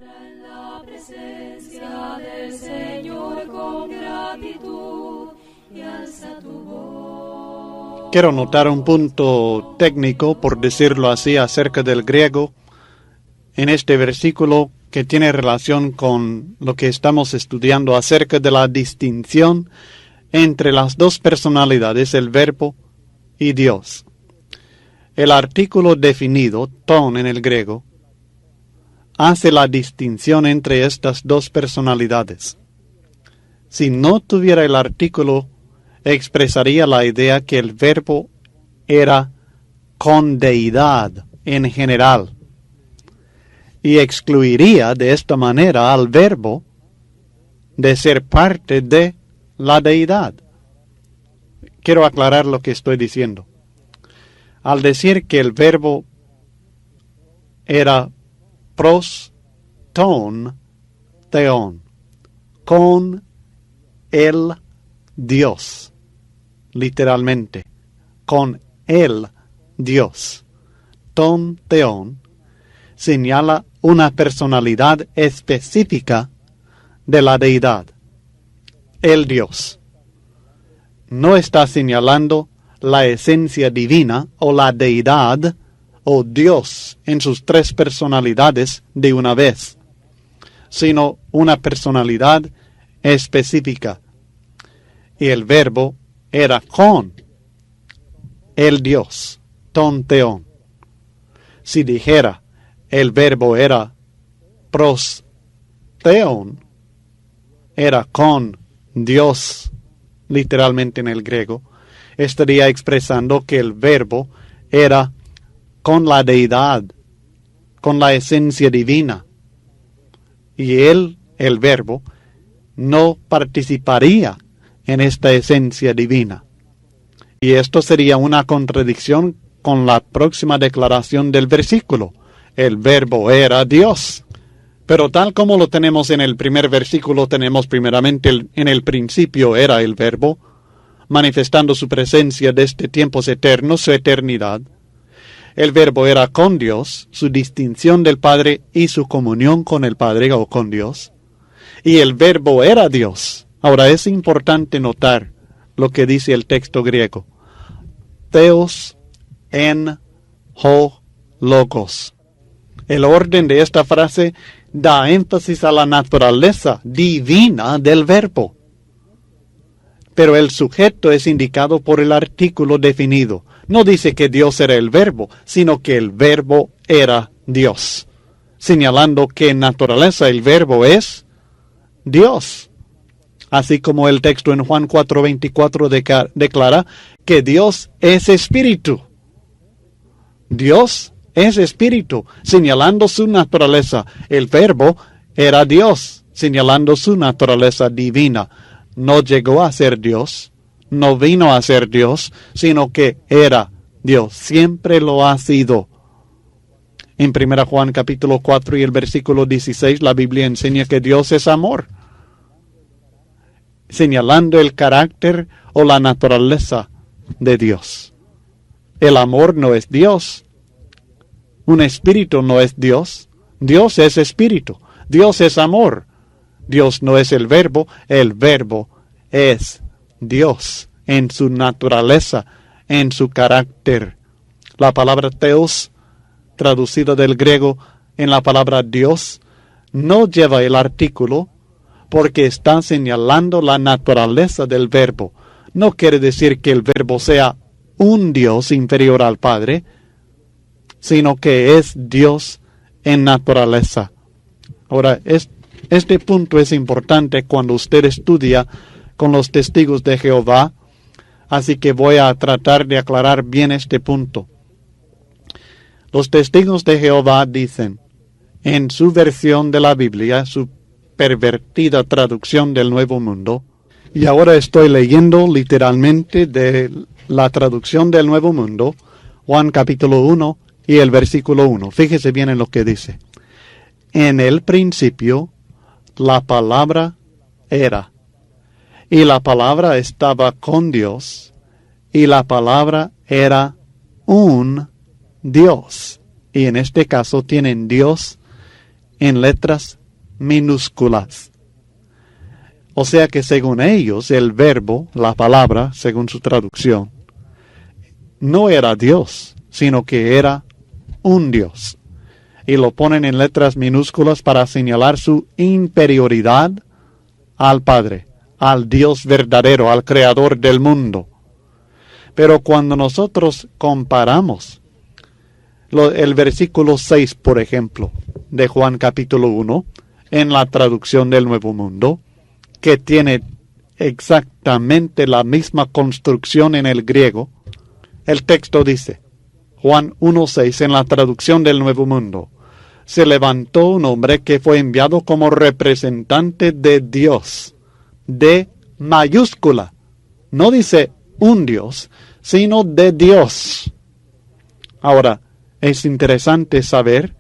En la presencia del Señor con gratitud y alza tu voz. Quiero notar un punto técnico, por decirlo así, acerca del griego en este versículo que tiene relación con lo que estamos estudiando acerca de la distinción entre las dos personalidades, el verbo y Dios. El artículo definido, ton en el griego, hace la distinción entre estas dos personalidades. Si no tuviera el artículo, expresaría la idea que el verbo era con deidad en general, y excluiría de esta manera al verbo de ser parte de la deidad. Quiero aclarar lo que estoy diciendo. Al decir que el verbo era pros ton theon, con el Dios, literalmente, con el Dios, ton theon, señala una personalidad específica de la deidad, el Dios. No está señalando la esencia divina o la deidad o Dios en sus tres personalidades de una vez, sino una personalidad específica. Y el verbo era con el Dios, ton theon. Si dijera el verbo era pros theon, era con Dios, literalmente en el griego, estaría expresando que el verbo era con la deidad, con la esencia divina. Y él, el verbo, no participaría en esta esencia divina. Y esto sería una contradicción con la próxima declaración del versículo. El verbo era Dios. Pero tal como lo tenemos en el primer versículo, tenemos primeramente en el principio era el verbo, manifestando su presencia desde tiempos eternos, su eternidad. El verbo era con Dios, su distinción del Padre y su comunión con el Padre o con Dios. Y el verbo era Dios. Ahora es importante notar lo que dice el texto griego. Theos en ho logos. El orden de esta frase da énfasis a la naturaleza divina del verbo. Pero el sujeto es indicado por el artículo definido. No dice que Dios era el verbo, sino que el verbo era Dios, señalando que en naturaleza el verbo es Dios. Así como el texto en Juan 4:24 declara que Dios es espíritu. Dios es espíritu, señalando su naturaleza. El verbo era Dios, señalando su naturaleza divina. No llegó a ser Dios, no vino a ser Dios, sino que era Dios. Siempre lo ha sido. En 1 Juan capítulo 4 y el versículo 16, la Biblia enseña que Dios es amor, señalando el carácter o la naturaleza de Dios. El amor no es Dios. Un espíritu no es Dios. Dios es espíritu. Dios es amor. Dios no es el verbo es Dios en su naturaleza, en su carácter. La palabra theos, traducida del griego en la palabra Dios, no lleva el artículo porque está señalando la naturaleza del verbo. No quiere decir que el verbo sea un Dios inferior al Padre, sino que es Dios en naturaleza. Ahora, este punto es importante cuando usted estudia con los testigos de Jehová, así que voy a tratar de aclarar bien este punto. Los testigos de Jehová dicen, en su versión de la Biblia, su pervertida traducción del Nuevo Mundo, y ahora estoy leyendo literalmente de la traducción del Nuevo Mundo, Juan capítulo 1 y el versículo 1. Fíjese bien en lo que dice. En el principio, la palabra era, y la palabra estaba con Dios, y la palabra era un Dios. Y en este caso tienen Dios en letras minúsculas. O sea que según ellos, el verbo, la palabra, según su traducción, no era Dios, sino que era un Dios. Y lo ponen en letras minúsculas para señalar su inferioridad al Padre, al Dios verdadero, al Creador del mundo. Pero cuando nosotros comparamos el versículo 6, por ejemplo, de Juan capítulo 1, en la traducción del Nuevo Mundo, que tiene exactamente la misma construcción en el griego, el texto dice, Juan 1:6 en la traducción del Nuevo Mundo, se levantó un hombre que fue enviado como representante de Dios, de mayúscula. No dice un Dios, sino de Dios. Ahora, es interesante saber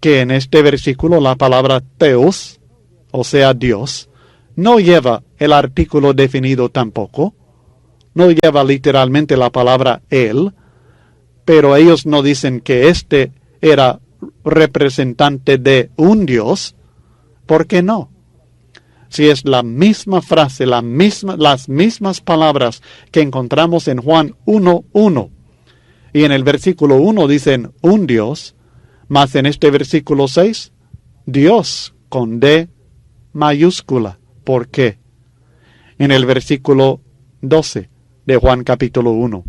que en este versículo la palabra Theos, o sea Dios, no lleva el artículo definido tampoco, no lleva literalmente la palabra él, pero ellos no dicen que este era representante de un Dios. ¿Por qué no? Si es la misma frase, las mismas palabras que encontramos en Juan 1:1, y en el versículo 1 dicen un Dios, más en este versículo 6, Dios con D mayúscula. ¿Por qué? En el versículo 12 de Juan capítulo 1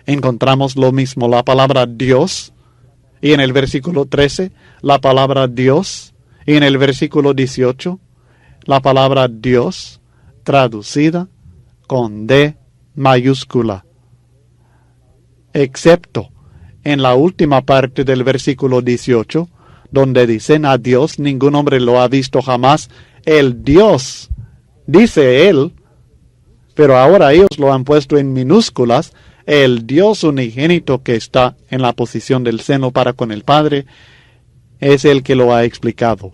encontramos lo mismo, la palabra Dios, y en el versículo 13 la palabra Dios, y en el versículo 18 la palabra Dios traducida con D mayúscula, excepto en la última parte del versículo 18, donde dicen a Dios ningún hombre lo ha visto jamás. El Dios, dice él, pero ahora ellos lo han puesto en minúsculas, el Dios unigénito que está en la posición del seno para con el Padre, es el que lo ha explicado.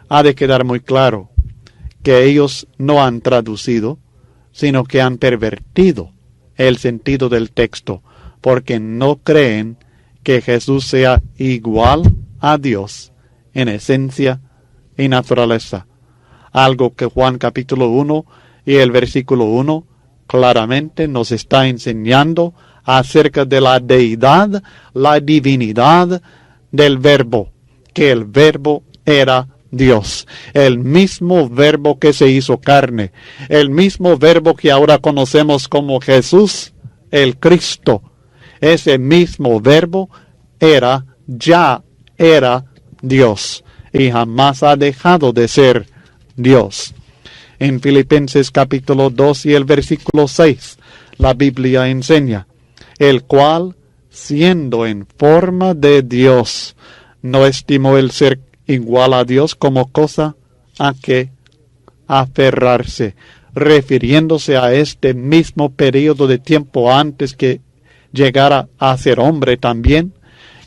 Ha de quedar muy claro que ellos no han traducido, sino que han pervertido el sentido del texto, porque no creen que Jesús sea igual a Dios en esencia y naturaleza. Algo que Juan capítulo 1 y el versículo 1 claramente nos está enseñando acerca de la deidad, la divinidad del Verbo, que el Verbo era Dios, el mismo Verbo que se hizo carne, el mismo Verbo que ahora conocemos como Jesús, el Cristo. Ese mismo Verbo ya era Dios y jamás ha dejado de ser Dios. En Filipenses capítulo 2 y el versículo 6, la Biblia enseña, el cual, siendo en forma de Dios, no estimó el ser igual a Dios como cosa a que aferrarse, refiriéndose a este mismo periodo de tiempo antes que llegara a ser hombre también,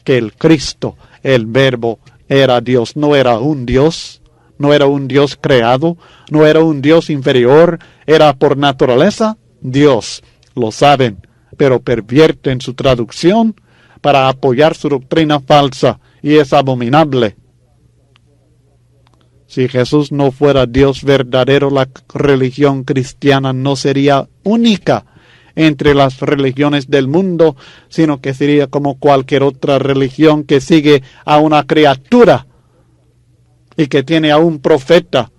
que el Cristo, el Verbo, era Dios, no era un Dios, no era un Dios creado, no era un Dios inferior, era por naturaleza Dios. Lo saben, pero pervierten su traducción para apoyar su doctrina falsa, y es abominable. Si Jesús no fuera Dios verdadero, la religión cristiana no sería única entre las religiones del mundo, sino que sería como cualquier otra religión que sigue a una criatura y que tiene a un profeta,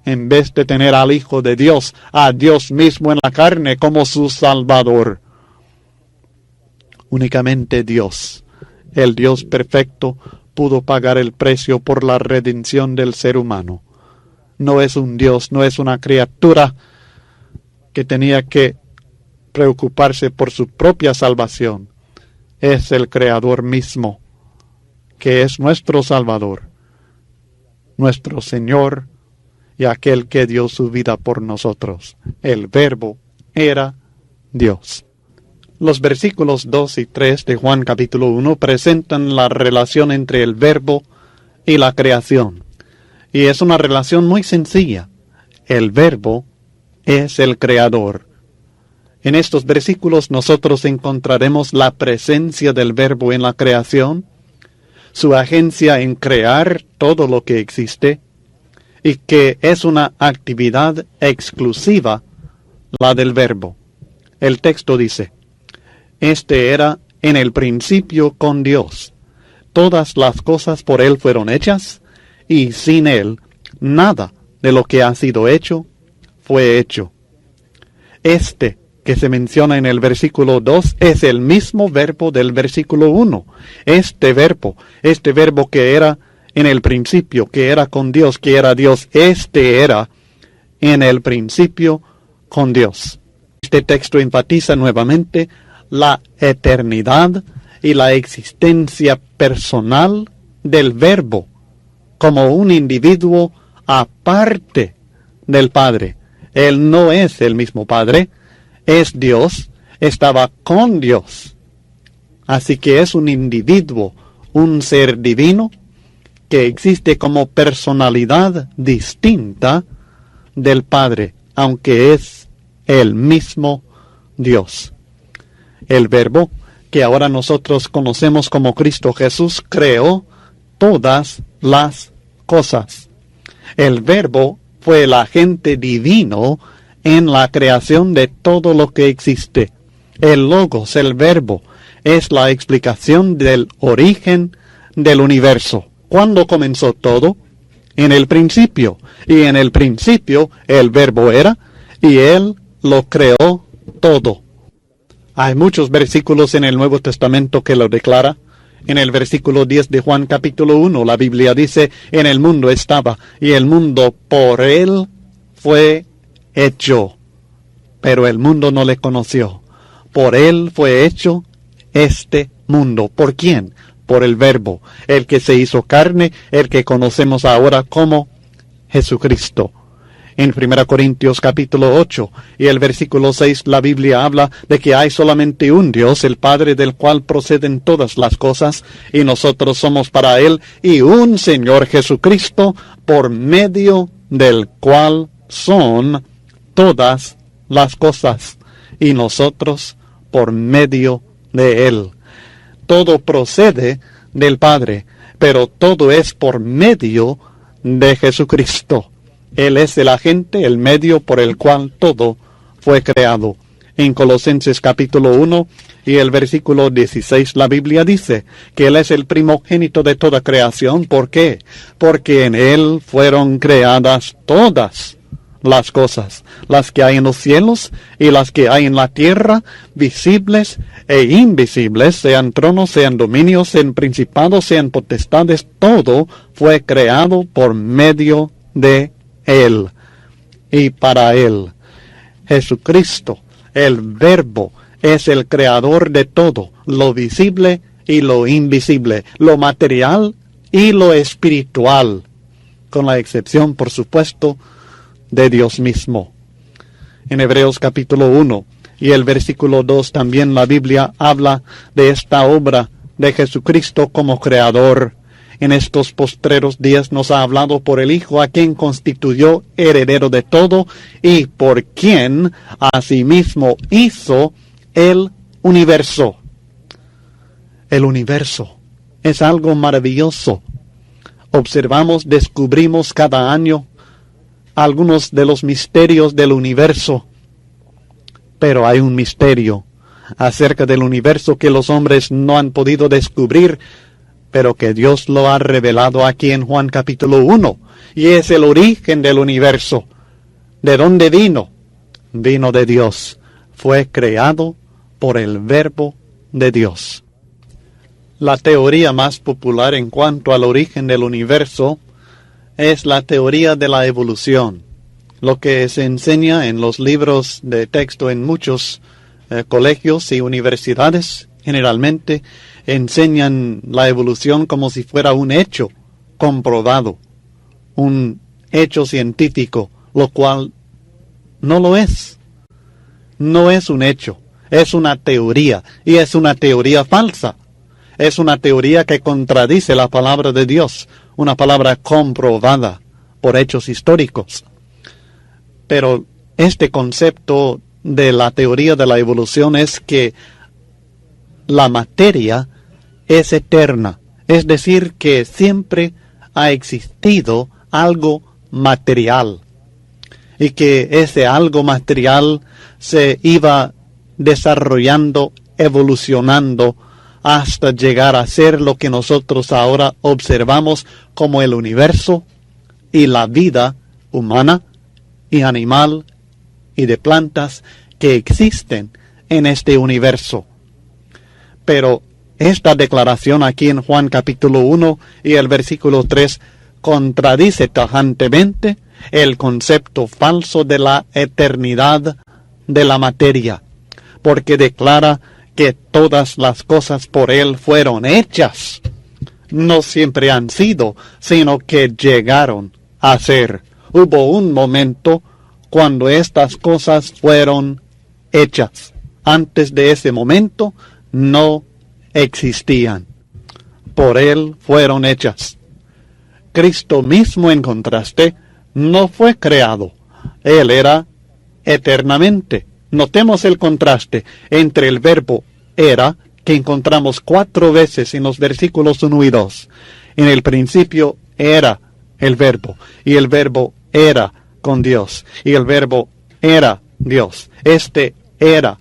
en vez de tener al Hijo de Dios, a Dios mismo en la carne como su Salvador. Únicamente Dios, el Dios perfecto, pudo pagar el precio por la redención del ser humano. No es un Dios, no es una criatura que tenía que preocuparse por su propia salvación. Es el Creador mismo, que es nuestro Salvador, nuestro Señor y aquel que dio su vida por nosotros. El Verbo era Dios. Los versículos 2 y 3 de Juan capítulo 1 presentan la relación entre el Verbo y la creación. Y es una relación muy sencilla. El Verbo es el Creador. En estos versículos nosotros encontraremos la presencia del Verbo en la creación, su agencia en crear todo lo que existe, y que es una actividad exclusiva, la del Verbo. El texto dice, este era en el principio con Dios. Todas las cosas por Él fueron hechas, y sin Él nada de lo que ha sido hecho fue hecho. Este que se menciona en el versículo 2 es el mismo verbo del versículo 1. Este verbo que era en el principio, que era con Dios, que era Dios, este era en el principio con Dios. Este texto enfatiza nuevamente la eternidad y la existencia personal del Verbo como un individuo aparte del Padre. Él no es el mismo Padre, es Dios, estaba con Dios. Así que es un individuo, un ser divino, que existe como personalidad distinta del Padre, aunque es el mismo Dios. El Verbo, que ahora nosotros conocemos como Cristo Jesús, creó todas las cosas. El Verbo fue el agente divino en la creación de todo lo que existe. El Logos, el Verbo, es la explicación del origen del universo. ¿Cuándo comenzó todo? En el principio. Y en el principio el Verbo era, y Él lo creó todo. Hay muchos versículos en el Nuevo Testamento que lo declara. En el versículo 10 de Juan capítulo 1, la Biblia dice, en el mundo estaba, y el mundo por Él fue hecho, pero el mundo no le conoció. Por Él fue hecho este mundo. ¿Por quién? Por el Verbo, el que se hizo carne, el que conocemos ahora como Jesucristo. En 1 Corintios capítulo 8 y el versículo 6 la Biblia habla de que hay solamente un Dios, el Padre del cual proceden todas las cosas, y nosotros somos para Él, y un Señor Jesucristo, por medio del cual son todas las cosas, y nosotros por medio de Él. Todo procede del Padre, pero todo es por medio de Jesucristo. Él es el agente, el medio por el cual todo fue creado. En Colosenses capítulo 1 y el versículo 16 la Biblia dice que Él es el primogénito de toda creación. ¿Por qué? Porque en Él fueron creadas todas las cosas, las que hay en los cielos y las que hay en la tierra, visibles e invisibles, sean tronos, sean dominios, sean principados, sean potestades, todo fue creado por medio de Él y para Él. Jesucristo, el Verbo, es el creador de todo, lo visible y lo invisible, lo material y lo espiritual, con la excepción, por supuesto, de Dios mismo. En Hebreos capítulo 1 y el versículo 2 también la Biblia habla de esta obra de Jesucristo como creador. En estos postreros días nos ha hablado por el Hijo, a quien constituyó heredero de todo y por quien asimismo hizo el universo. El universo es algo maravilloso. Observamos, descubrimos cada año algunos de los misterios del universo, pero hay un misterio acerca del universo que los hombres no han podido descubrir, pero que Dios lo ha revelado aquí en Juan capítulo 1, y es el origen del universo. ¿De dónde vino? Vino de Dios. Fue creado por el Verbo de Dios. La teoría más popular en cuanto al origen del universo es la teoría de la evolución. Lo que se enseña en los libros de texto en muchos colegios y universidades generalmente enseñan la evolución como si fuera un hecho comprobado, un hecho científico, lo cual no lo es. No es un hecho, es una teoría, y es una teoría falsa. Es una teoría que contradice la palabra de Dios, una palabra comprobada por hechos históricos. Pero este concepto de la teoría de la evolución es que la materia es eterna, Es decir, que siempre ha existido algo material y que ese algo material se iba desarrollando, evolucionando hasta llegar a ser lo que nosotros ahora observamos como el universo y la vida humana y animal y de plantas que existen en este universo. Pero esta declaración aquí en Juan capítulo 1 y el versículo 3 contradice tajantemente el concepto falso de la eternidad de la materia, porque declara que todas las cosas por Él fueron hechas. No siempre han sido, sino que llegaron a ser. Hubo un momento cuando estas cosas fueron hechas. Antes de ese momento no existían. Por Él fueron hechas. Cristo mismo, en contraste, no fue creado. Él era eternamente. Notemos el contraste entre el verbo era, que encontramos 4 veces en los versículos 1 y 2. En el principio era el verbo, y el verbo era con Dios, y el verbo era Dios. Este era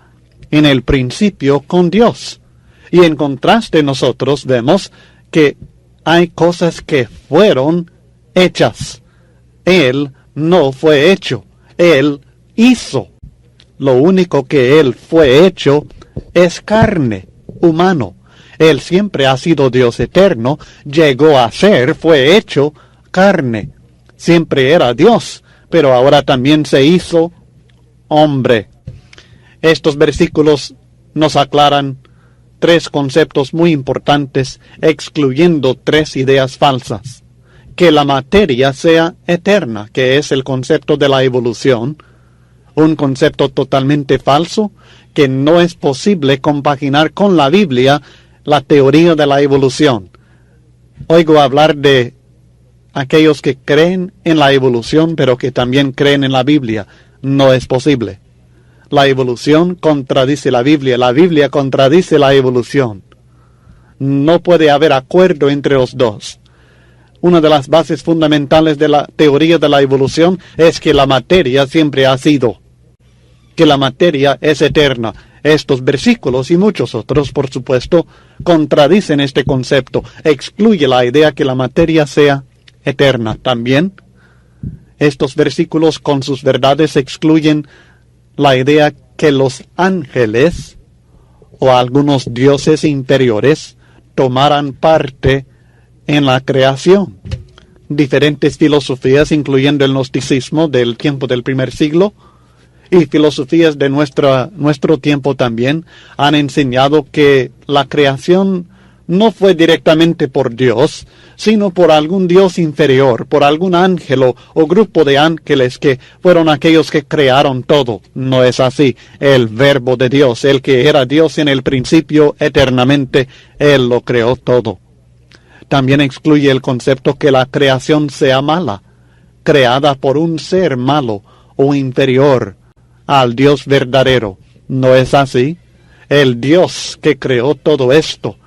en el principio con Dios. Y en contraste nosotros vemos que hay cosas que fueron hechas. Él no fue hecho, Él hizo. Lo único que Él fue hecho es carne, humano. Él siempre ha sido Dios eterno, llegó a ser, fue hecho carne. Siempre era Dios, pero ahora también se hizo hombre. Estos versículos nos aclaran 3 conceptos muy importantes, excluyendo 3 ideas falsas. Que la materia sea eterna, que es el concepto de la evolución, un concepto totalmente falso, que no es posible compaginar con la Biblia, la teoría de la evolución. Oigo hablar de aquellos que creen en la evolución, pero que también creen en la Biblia. No es posible. La evolución contradice la Biblia contradice la evolución. No puede haber acuerdo entre los dos. Una de las bases fundamentales de la teoría de la evolución es que la materia siempre ha sido, que la materia es eterna. Estos versículos y muchos otros, por supuesto, contradicen este concepto. Excluye la idea que la materia sea eterna. También, estos versículos con sus verdades excluyen la idea que los ángeles o algunos dioses inferiores tomaran parte en la creación. Diferentes filosofías, incluyendo el gnosticismo del tiempo del primer siglo, y filosofías de nuestro tiempo también, han enseñado que la creación no fue directamente por Dios, sino por algún Dios inferior, por algún ángel o grupo de ángeles que fueron aquellos que crearon todo. No es así. El Verbo de Dios, el que era Dios en el principio eternamente, Él lo creó todo. También excluye el concepto que la creación sea mala, creada por un ser malo o inferior al Dios verdadero. No es así. El Dios que creó todo esto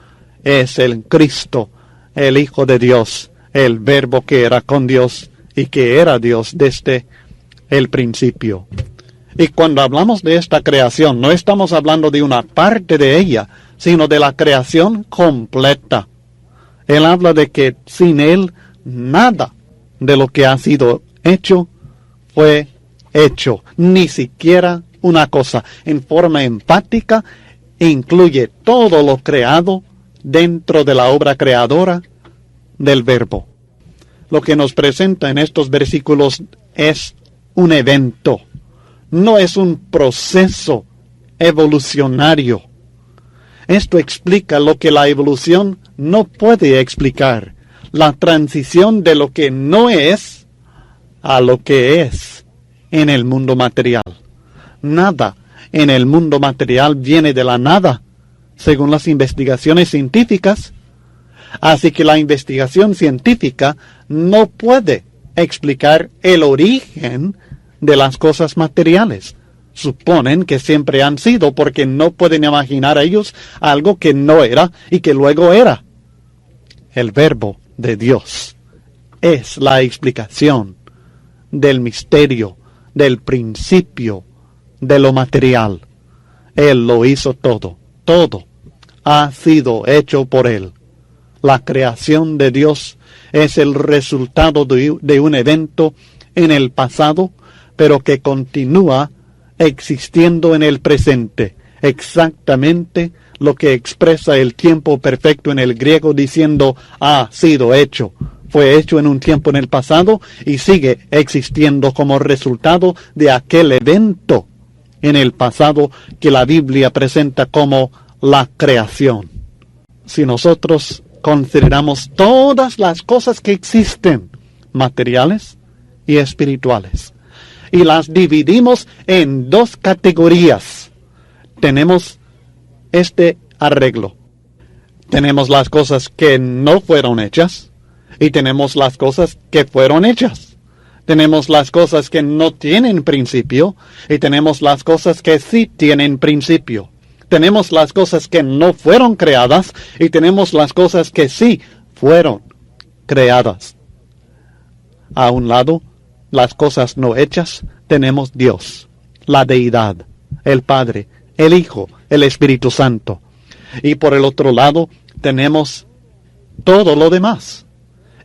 es el Cristo, el Hijo de Dios, el Verbo que era con Dios y que era Dios desde el principio. Y cuando hablamos de esta creación, no estamos hablando de una parte de ella, sino de la creación completa. Él habla de que sin Él nada de lo que ha sido hecho fue hecho, ni siquiera una cosa. En forma empática, incluye todo lo creado dentro de la obra creadora del Verbo. Lo que nos presenta en estos versículos es un evento, no es un proceso evolucionario. Esto explica lo que la evolución no puede explicar, la transición de lo que no es a lo que es en el mundo material. Nada en el mundo material viene de la nada, según las investigaciones científicas. Así que la investigación científica no puede explicar el origen de las cosas materiales. Suponen que siempre han sido, porque no pueden imaginar ellos algo que no era y que luego era. el Verbo de Dios. Es la explicación del misterio, del principio, de lo material. Él lo hizo todo. Todo ha sido hecho por Él. La creación de Dios es el resultado de un evento en el pasado, pero que continúa existiendo en el presente. Exactamente lo que expresa el tiempo perfecto en el griego diciendo ha sido hecho. Fue hecho en un tiempo en el pasado y sigue existiendo como resultado de aquel evento en el pasado que la Biblia presenta como la creación. Si nosotros consideramos todas las cosas que existen, materiales y espirituales, y las dividimos en dos categorías, tenemos este arreglo. Tenemos las cosas que no fueron hechas y tenemos las cosas que fueron hechas. Tenemos las cosas que no tienen principio y tenemos las cosas que sí tienen principio. Tenemos las cosas que no fueron creadas y tenemos las cosas que sí fueron creadas. A un lado, las cosas no hechas, tenemos Dios, la deidad, el Padre, el Hijo, el Espíritu Santo. Y por el otro lado, tenemos todo lo demás.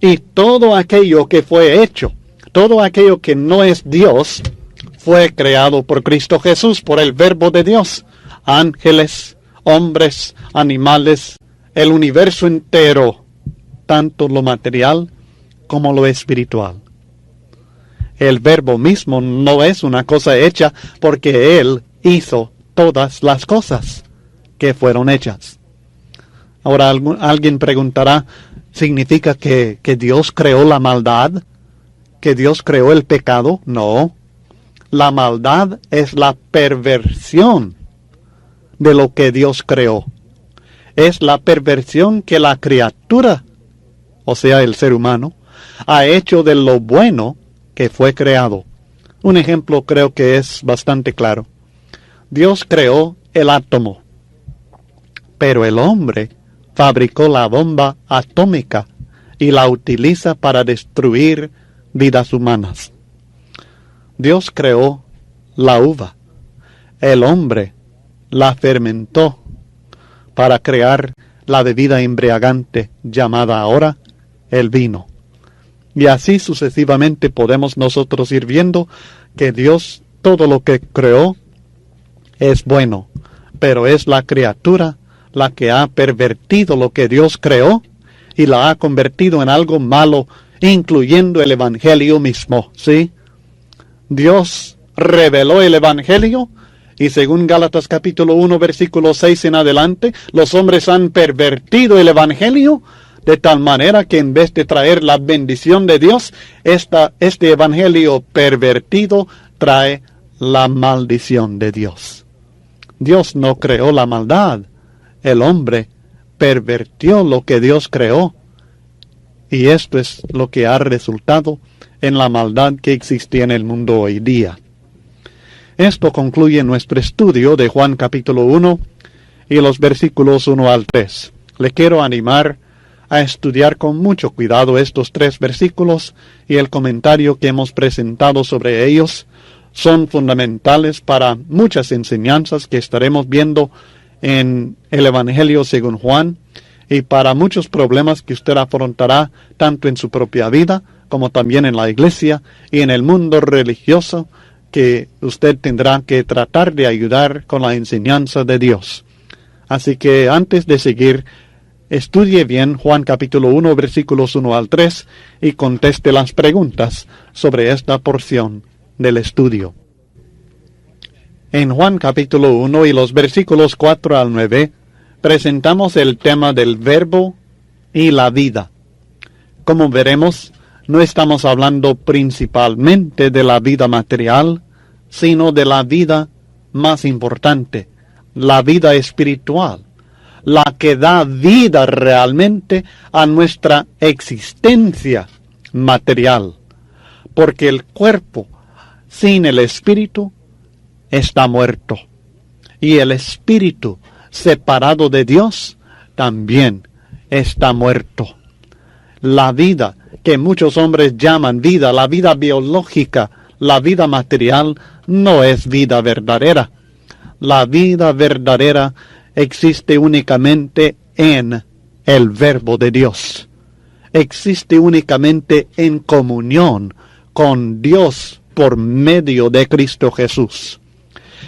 Y todo aquello que fue hecho, todo aquello que no es Dios, fue creado por Cristo Jesús, por el Verbo de Dios. Ángeles, hombres, animales, el universo entero, tanto lo material como lo espiritual. El Verbo mismo no es una cosa hecha porque Él hizo todas las cosas que fueron hechas. Ahora alguien preguntará, ¿significa que Dios creó la maldad? ¿Que Dios creó el pecado? No. La maldad es la perversión de lo que Dios creó. Es la perversión que la criatura, o sea, el ser humano, ha hecho de lo bueno que fue creado. Un ejemplo creo que es bastante claro. Dios creó el átomo, pero el hombre fabricó la bomba atómica y la utiliza para destruir vidas humanas. Dios creó la uva. El hombre la fermentó para crear la bebida embriagante llamada ahora el vino. Y así sucesivamente podemos nosotros ir viendo que Dios todo lo que creó es bueno, pero es la criatura la que ha pervertido lo que Dios creó y la ha convertido en algo malo, incluyendo el Evangelio mismo, ¿sí? Dios reveló el Evangelio y según Gálatas capítulo 1 versículo 6 en adelante, los hombres han pervertido el Evangelio de tal manera que en vez de traer la bendición de Dios, este Evangelio pervertido trae la maldición de Dios. Dios no creó la maldad. El hombre pervertió lo que Dios creó. Y esto es lo que ha resultado en la maldad que existe en el mundo hoy día. Esto concluye nuestro estudio de Juan capítulo 1 y los versículos 1 al 3. Le quiero animar a estudiar con mucho cuidado estos 3 versículos y el comentario que hemos presentado sobre ellos. Son fundamentales para muchas enseñanzas que estaremos viendo en el Evangelio según Juan y para muchos problemas que usted afrontará tanto en su propia vida como también en la iglesia y en el mundo religioso que usted tendrá que tratar de ayudar con la enseñanza de Dios. Así que antes de seguir, estudie bien Juan capítulo 1 versículos 1 al 3 y conteste las preguntas sobre esta porción del estudio. En Juan capítulo 1 y los versículos 4 al 9, presentamos el tema del verbo y la vida. Como veremos, no estamos hablando principalmente de la vida material, sino de la vida más importante, la vida espiritual, la que da vida realmente a nuestra existencia material, porque el cuerpo sin el espíritu está muerto, y el espíritu separado de Dios también está muerto. La vida que muchos hombres llaman vida, la vida biológica, la vida material, no es vida verdadera. La vida verdadera existe únicamente en el Verbo de Dios. Existe únicamente en comunión con Dios por medio de Cristo Jesús.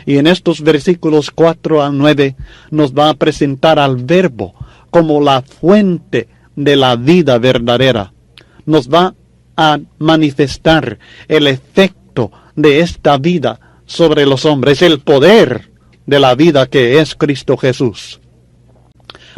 Y en estos versículos 4 a 9 nos va a presentar al Verbo como la fuente de la vida verdadera. Nos va a manifestar el efecto de esta vida sobre los hombres, el poder de la vida que es Cristo Jesús.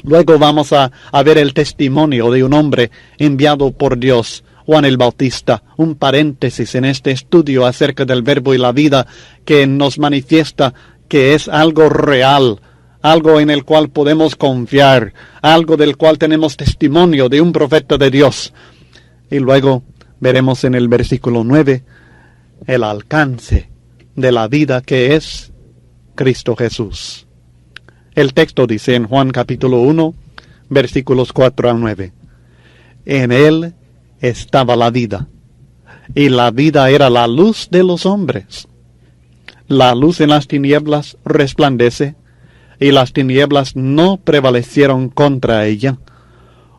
Luego vamos a ver el testimonio de un hombre enviado por Dios, Juan el Bautista, un paréntesis en este estudio acerca del Verbo y la vida que nos manifiesta que es algo real, algo en el cual podemos confiar, algo del cual tenemos testimonio de un profeta de Dios. Y luego veremos en el versículo 9 el alcance de la vida que es Cristo Jesús. El texto dice en Juan capítulo 1, versículos 4 a 9. En él estaba la vida, y la vida era la luz de los hombres. La luz en las tinieblas resplandece, y las tinieblas no prevalecieron contra ella.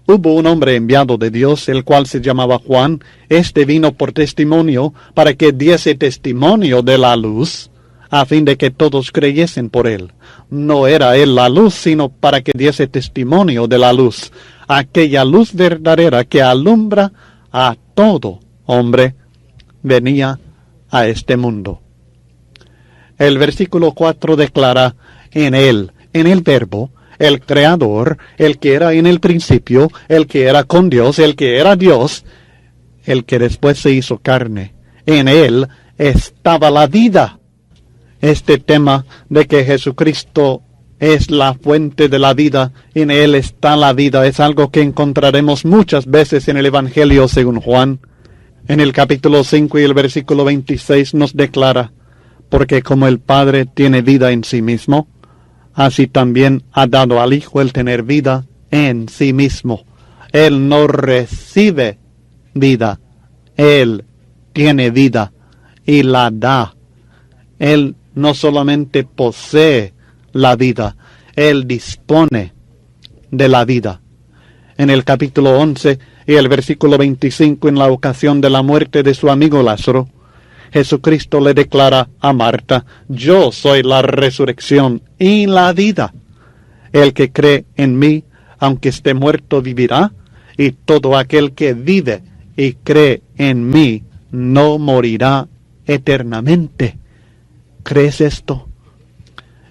Hubo un hombre enviado de Dios, el cual se llamaba Juan. Este vino por testimonio, para que diese testimonio de la luz, a fin de que todos creyesen por él. No era él la luz, sino para que diese testimonio de la luz, aquella luz verdadera que alumbra a todo hombre, venía a este mundo. El versículo 4 declara en él, en el Verbo, el Creador, el que era en el principio, el que era con Dios, el que era Dios, el que después se hizo carne. En él estaba la vida. Este tema de que Jesucristo es la fuente de la vida, en él está la vida, es algo que encontraremos muchas veces en el Evangelio según Juan. En el capítulo 5 y el versículo 26 nos declara, porque como el Padre tiene vida en sí mismo, así también ha dado al Hijo el tener vida en sí mismo. Él no recibe vida, Él tiene vida y la da. Él no solamente posee la vida, Él dispone de la vida. En el capítulo 11 y el versículo 25, en la ocasión de la muerte de su amigo Lázaro, Jesucristo le declara a Marta, yo soy la resurrección y la vida. El que cree en mí, aunque esté muerto, vivirá, y todo aquel que vive y cree en mí, no morirá eternamente. ¿Crees esto?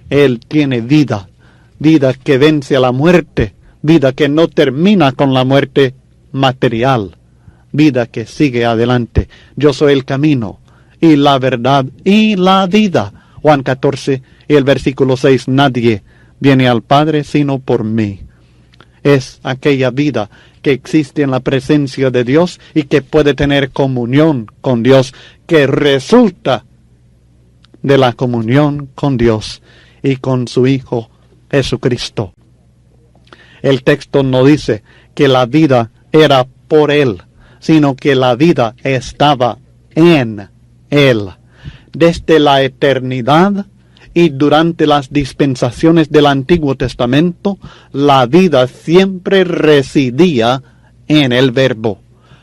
Él tiene vida, vida que vence a la muerte, vida que no termina con la muerte material, vida que sigue adelante. Yo soy el camino y la verdad y la vida. Juan 14 y el versículo 6, nadie viene al Padre sino por mí. Es aquella vida que existe en la presencia de Dios y que puede tener comunión con Dios, que resulta de la comunión con Dios y con su Hijo Jesucristo. El texto no dice que la vida era por Él, sino que la vida estaba en Él. Desde la eternidad y durante las dispensaciones del Antiguo Testamento, la vida siempre residía en el Verbo.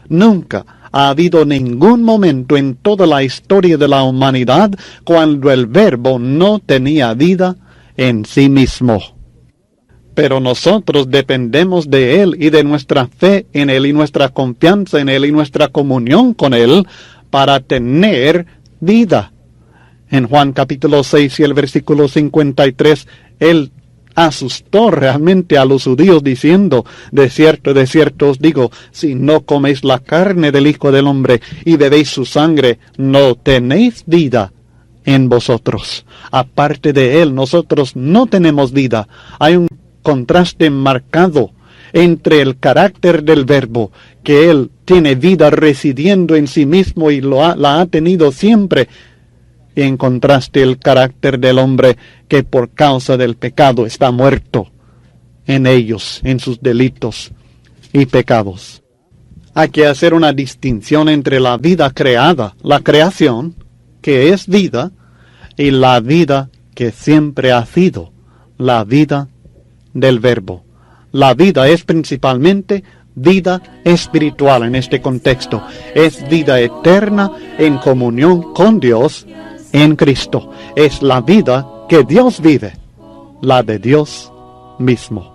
Nunca ha habido ningún momento en toda la historia de la humanidad cuando el Verbo no tenía vida en sí mismo. Pero nosotros dependemos de Él y de nuestra fe en Él y nuestra confianza en Él y nuestra comunión con Él para tener vida. En Juan capítulo 6 y el versículo 53, Él asustó realmente a los judíos diciendo, de cierto os digo, si no coméis la carne del Hijo del Hombre y bebéis su sangre, no tenéis vida en vosotros. Aparte de Él, nosotros no tenemos vida. Hay un contraste marcado entre el carácter del Verbo, que Él tiene vida residiendo en sí mismo y la ha tenido siempre, y en contraste el carácter del hombre que por causa del pecado está muerto en ellos, en sus delitos y pecados. Hay que hacer una distinción entre la vida creada, la creación, que es vida, y la vida que siempre ha sido, la vida del Verbo. La vida es principalmente vida espiritual en este contexto. Es vida eterna en comunión con Dios en Cristo. Es la vida que Dios vive, la de Dios mismo.